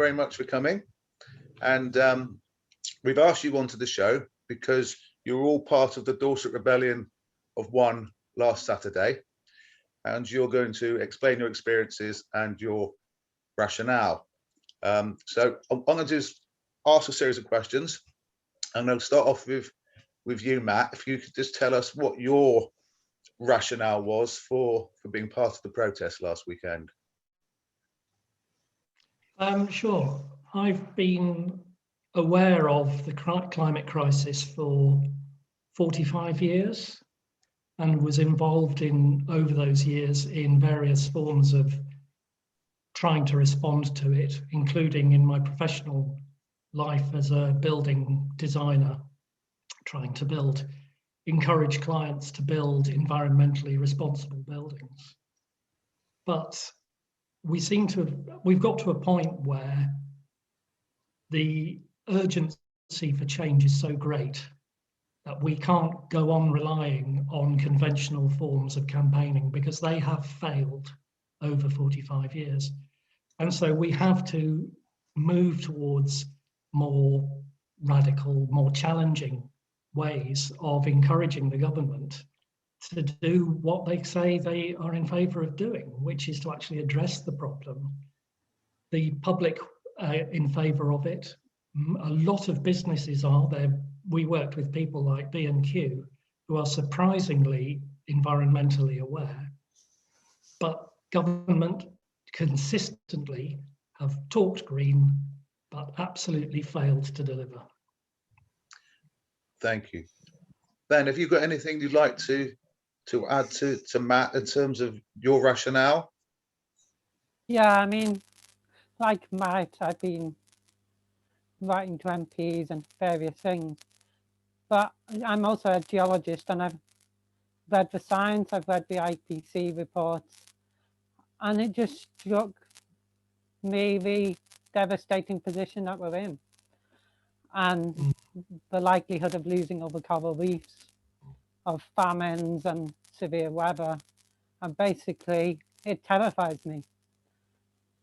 very much for coming. And we've asked you onto the show because you're all part of the Dorset Rebellion of One last Saturday, and you're going to explain your experiences and your rationale. So I'm going to just ask a series of questions. I'm going to start off with you, Matt. If you could just tell us what your rationale was for being part of the protest last weekend. Sure. I've been aware of the climate crisis for 45 years and was involved over those years in various forms of trying to respond to it, including in my professional life as a building designer, trying to encourage clients to build environmentally responsible buildings. But we've got to a point where the urgency for change is so great that we can't go on relying on conventional forms of campaigning because they have failed over 45 years. And so we have to move towards more radical, more challenging ways of encouraging the government to do what they say they are in favour of doing, which is to actually address the problem. The public in favour of it. A lot of businesses are there. We worked with people like B&Q who are surprisingly environmentally aware, but government consistently have talked green, but absolutely failed to deliver. Thank you. Ben, have you got anything you'd like to add to Matt in terms of your rationale? Yeah, I mean, like Matt, I've been writing to MPs and various things, but I'm also a geologist and I've read the science, I've read the IPC reports, and it just struck me the devastating position that we're in and the likelihood of losing other coral reefs, of famines and severe weather, and basically it terrifies me.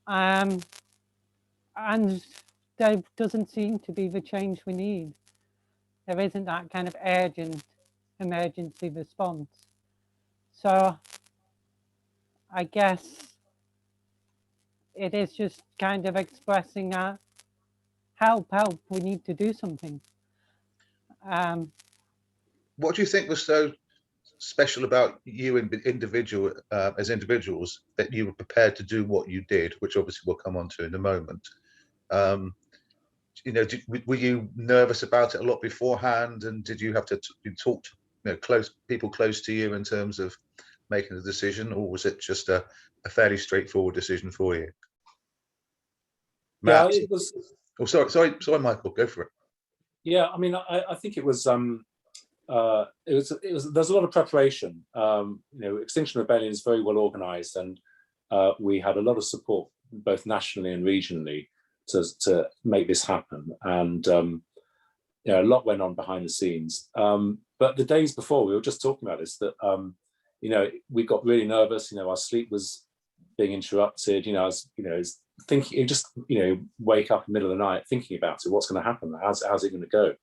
And there doesn't seem to be the change we need. There isn't that kind of urgent emergency response. So I guess it is just kind of expressing that help, we need to do something. What do you think was so special about you as individuals that you were prepared to do what you did, which obviously we'll come on to in a moment? You know, were you nervous about it a lot beforehand, and did you have to talk to people close to you in terms of making the decision, or was it just a fairly straightforward decision for you? Matt? Yeah, it was. Oh, sorry, Michael, go for it. Yeah, I mean, I think it was. There's a lot of preparation. You know, Extinction Rebellion is very well organised, and we had a lot of support both nationally and regionally to make this happen. And you know, a lot went on behind the scenes. But the days before, we were just talking about this, that you know, we got really nervous. You know, our sleep was being interrupted. You know, I was, you know, thinking, you just, you know, wake up in the middle of the night thinking about it. What's going to happen? How's it going to go?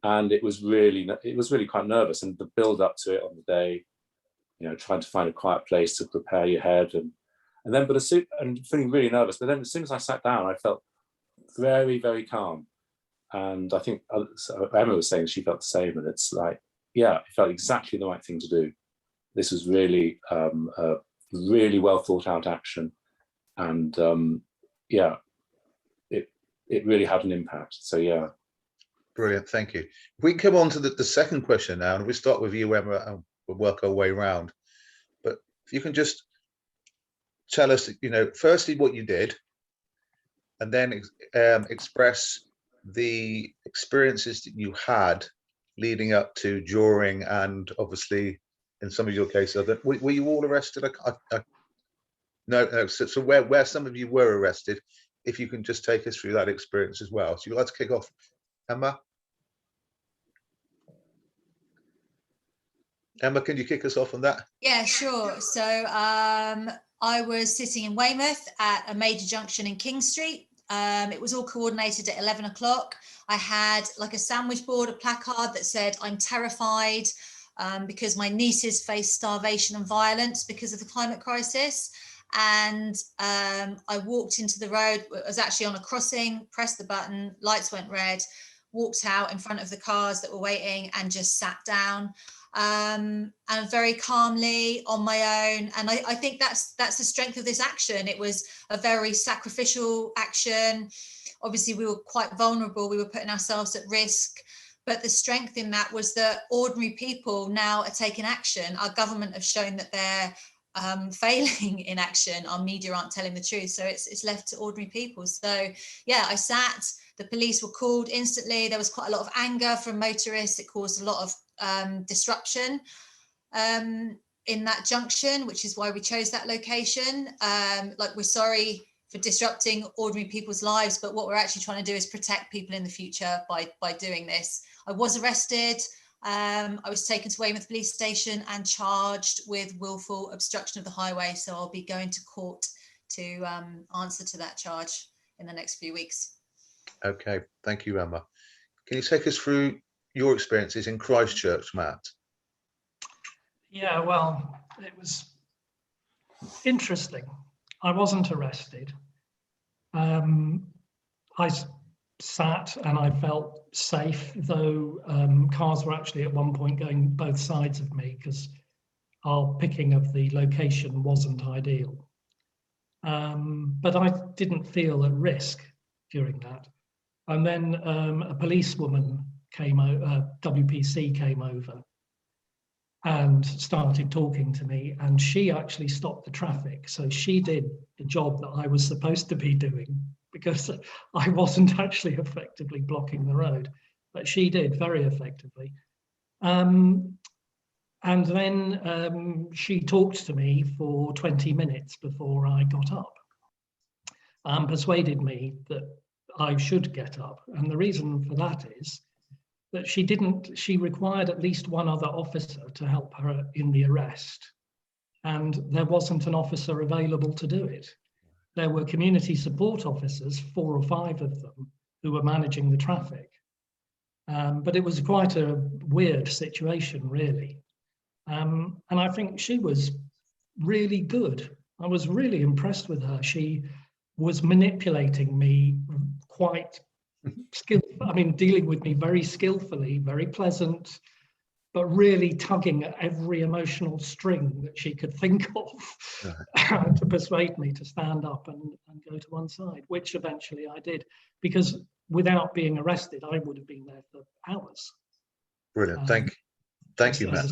And it was really quite nervous. And the build up to it on the day, you know, trying to find a quiet place to prepare your head, and feeling really nervous. But then as soon as I sat down, I felt very, very calm. And I think Emma was saying she felt the same. And it's like, yeah, it felt exactly the right thing to do. This was really a really well thought out action. And yeah, it really had an impact. So yeah. Brilliant, thank you. If we come on to the second question now, and we start with you, Emma, and we'll work our way around. But if you can just tell us, you know, firstly what you did, and then express the experiences that you had leading up to, during, and obviously in some of your cases, were you all arrested? No. So where some of you were arrested, if you can just take us through that experience as well. So you'd like to kick off, Emma? Emma, can you kick us off on that? Yeah, sure. So I was sitting in Weymouth at a major junction in King Street, It was all coordinated at 11 o'clock. I had like a sandwich board, a placard that said, "I'm terrified because my nieces face starvation and violence because of the climate crisis." And I walked into the road. I was actually on a crossing, pressed the button, lights went red, walked out in front of the cars that were waiting and just sat down, and very calmly on my own. And I think that's the strength of this action. It was a very sacrificial action. Obviously, we were quite vulnerable. We were putting ourselves at risk. But the strength in that was that ordinary people now are taking action. Our government have shown that they're failing in action. Our media aren't telling the truth. So it's left to ordinary people. So yeah, I sat, the police were called instantly. There was quite a lot of anger from motorists. It caused a lot of disruption in that junction, which is why we chose that location. Like, we're sorry for disrupting ordinary people's lives, but what we're actually trying to do is protect people in the future by doing this. I was arrested. I was taken to Weymouth Police Station and charged with willful obstruction of the highway. So I'll be going to court to answer to that charge in the next few weeks. Okay, thank you, Emma. Can you take us through your experiences in Christchurch, Matt? Yeah, well, it was interesting. I wasn't arrested. I sat and I felt safe, though cars were actually at one point going both sides of me because our picking of the location wasn't ideal. But I didn't feel at risk during that. And then a policewoman came over, WPC came over and started talking to me, and she actually stopped the traffic. So she did the job that I was supposed to be doing, because I wasn't actually effectively blocking the road, but she did very effectively. And then she talked to me for 20 minutes before I got up, and persuaded me that I should get up. And the reason for that is that she required at least one other officer to help her in the arrest. And there wasn't an officer available to do it. There were community support officers, 4 or 5 of them, who were managing the traffic. But it was quite a weird situation, really. And I think she was really good. I was really impressed with her. She was manipulating me quite dealing with me very skillfully, very pleasant, but really tugging at every emotional string that she could think of to persuade me to stand up and go to one side, which eventually I did, because without being arrested, I would have been there for hours. Brilliant. Thank you, Matt.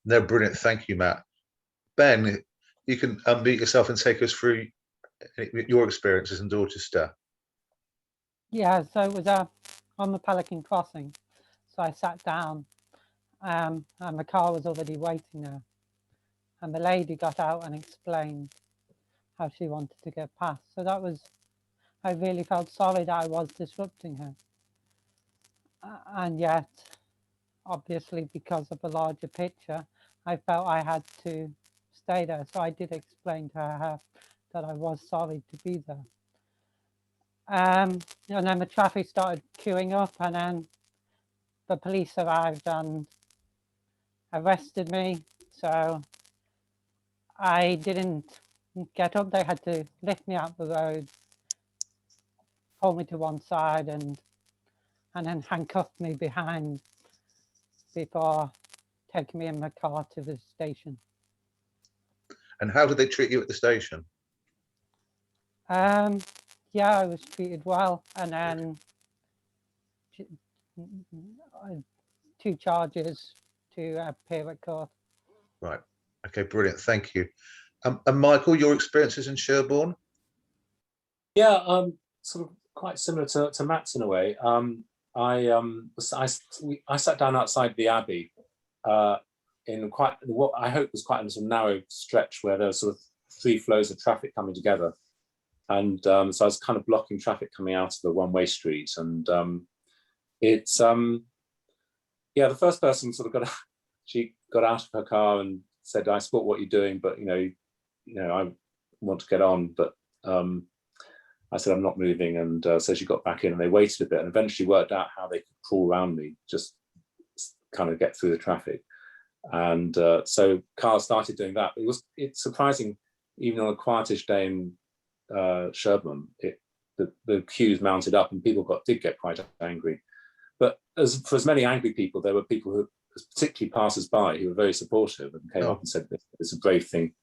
No, brilliant. Thank you, Matt. Ben, you can unmute yourself and take us through your experiences in Dorchester. Yeah, so it was on the Pelican Crossing. So I sat down and the car was already waiting there. And the lady got out and explained how she wanted to get past. So that was, I really felt sorry that I was disrupting her. And yet, obviously, because of the larger picture, I felt I had to stay there. So I did explain to her that I was sorry to be there. And then the traffic started queuing up, and then the police arrived and arrested me. So I didn't get up. They had to lift me out the road, pull me to one side, and then handcuff me behind before taking me in my car to the station. And how did they treat you at the station? Yeah, I was treated well, and then 2 charges to appear at court. Right. Okay, brilliant. Thank you. And Michael, your experiences in Sherborne? Yeah, sort of quite similar to Matt's in a way. I sat down outside the Abbey in quite what I hope was quite a sort of narrow stretch where there were sort of 3 flows of traffic coming together. And so I was kind of blocking traffic coming out of the one-way street. And it's, yeah, the first person sort of she got out of her car and said, "I support what you're doing, but, you know, I want to get on." But I said, I'm not moving. And so she got back in and they waited a bit and eventually worked out how they could crawl around me, just kind of get through the traffic. And so cars started doing that. It's surprising, even on a quietish day in Sherborne, the queues mounted up and people did get quite angry. But for as many angry people, there were people who, particularly passers-by, who were very supportive and came up and said, it's a brave thing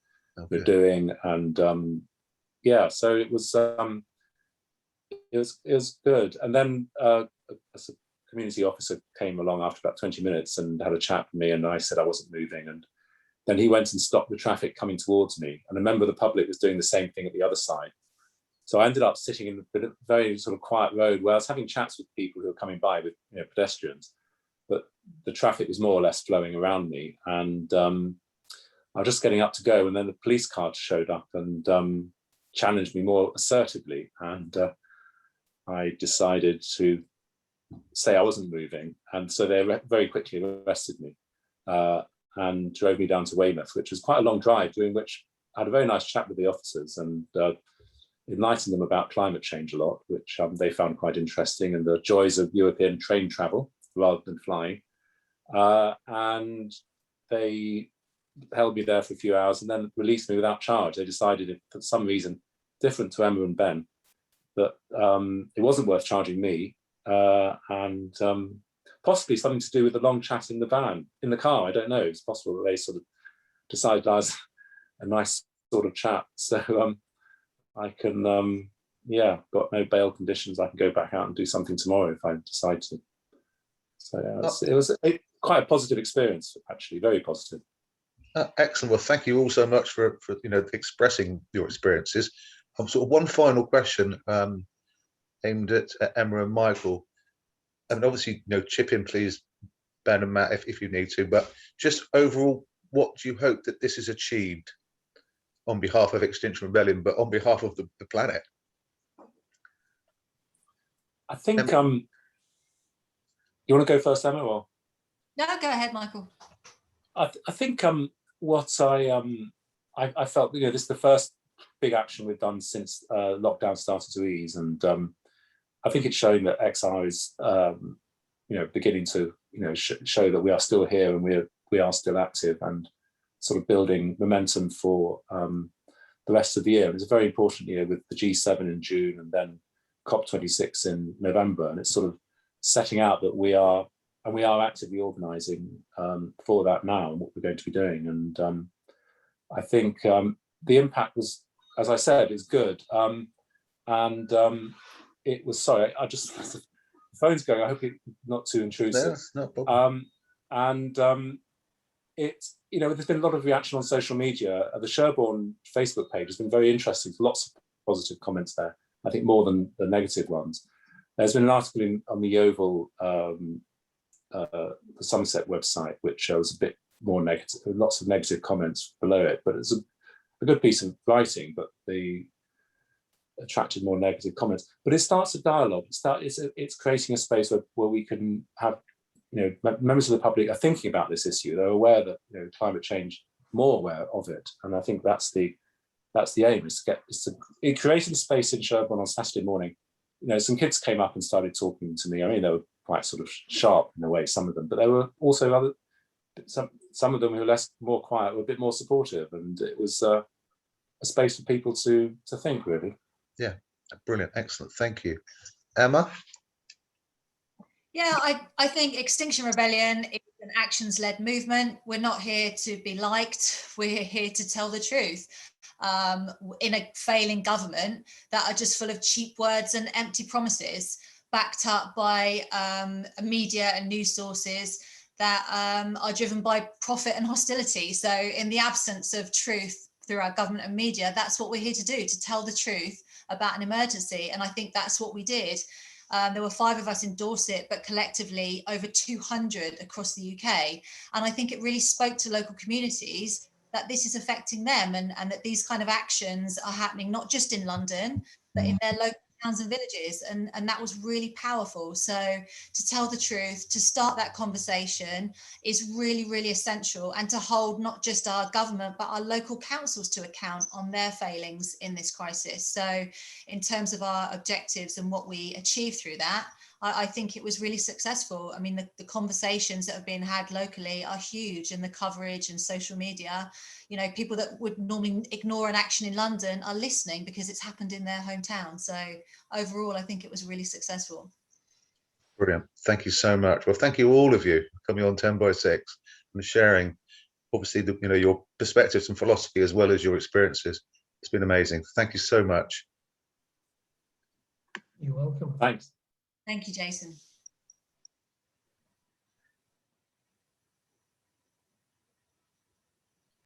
we're doing. And yeah, so it was good. And then a community officer came along after about 20 minutes and had a chat with me, and I said I wasn't moving. And then he went and stopped the traffic coming towards me. And a member of the public was doing the same thing at the other side. So I ended up sitting in a very sort of quiet road where I was having chats with people who were coming by with pedestrians, but the traffic was more or less flowing around me. And I was just getting up to go, and then the police car showed up and challenged me more assertively. And I decided to say I wasn't moving. And so they very quickly arrested me and drove me down to Weymouth, which was quite a long drive, during which I had a very nice chat with the officers and enlightened them about climate change a lot, which they found quite interesting, and the joys of European train travel rather than flying. And they held me there for a few hours and then released me without charge. They decided, if for some reason different to Emma and Ben, that it wasn't worth charging me, and possibly something to do with the long chat in the car. I don't know. It's possible that they sort of decided I was a nice sort of chap. So I can, got no bail conditions. I can go back out and do something tomorrow if I decide to. So it was quite a positive experience, actually, very positive. Excellent. Well, thank you all so much for expressing your experiences. Sort of one final question aimed at Emma and Michael. And obviously, chip in, please, Ben and Matt, if you need to. But just overall, what do you hope that this is achieved on behalf of Extinction Rebellion, but on behalf of the planet? I think you want to go first, Emma, or? No, go ahead, Michael. I think what I felt, this is the first big action we've done since lockdown started to ease, and I think it's showing that XR is beginning to show that we are still here and we are still active and sort of building momentum for the rest of the year. It's a very important year with the G7 in June and then COP26 in November, and it's sort of setting out that we are actively organising for that now and what we're going to be doing. And I think the impact was, as I said, is good. It was, sorry, the phone's going. I hope it's not too intrusive. No, no problem. It's, there's been a lot of reaction on social media. The Sherborne Facebook page has been very interesting, lots of positive comments there, I think more than the negative ones. There's been an article on the Yeovil, the Somerset website, which shows a bit more negative, lots of negative comments below it, but it's a good piece of writing, but they attracted more negative comments. But it starts a dialogue. It's creating a space where we can have, members of the public are thinking about this issue. They're aware that climate change, more aware of it, and I think that's the aim. It created a space in Sherborne on Saturday morning. Some kids came up and started talking to me. I mean, they were quite sort of sharp in a way, some of them, but there were also some of them who were more quiet, were a bit more supportive, and it was a space for people to think, really. Yeah, brilliant, excellent, thank you. Emma? Yeah, I think Extinction Rebellion is an actions-led movement. We're not here to be liked. We're here to tell the truth. In a failing government that are just full of cheap words and empty promises, backed up by media and news sources that are driven by profit and hostility. So in the absence of truth through our government and media, that's what we're here to do, to tell the truth about an emergency. And I think that's what we did. There were 5 of us in Dorset, but collectively over 200 across the UK. And I think it really spoke to local communities that this is affecting them, and that these kind of actions are happening not just in London, but in their local towns and villages, and that was really powerful. So to tell the truth, to start that conversation is really, really essential, and to hold not just our government but our local councils to account on their failings in this crisis. So in terms of our objectives and what we achieved through that, I think it was really successful. I mean, the conversations that have been had locally are huge, and the coverage and social media, you know, people that would normally ignore an action in London are listening because it's happened in their hometown. So overall, I think it was really successful. Brilliant. Thank you so much. Well, thank you all of you for coming on 10 by 6 and sharing, obviously, your perspectives and philosophy as well as your experiences. It's been amazing. Thank you so much. You're welcome. Thanks. Thank you, Jason.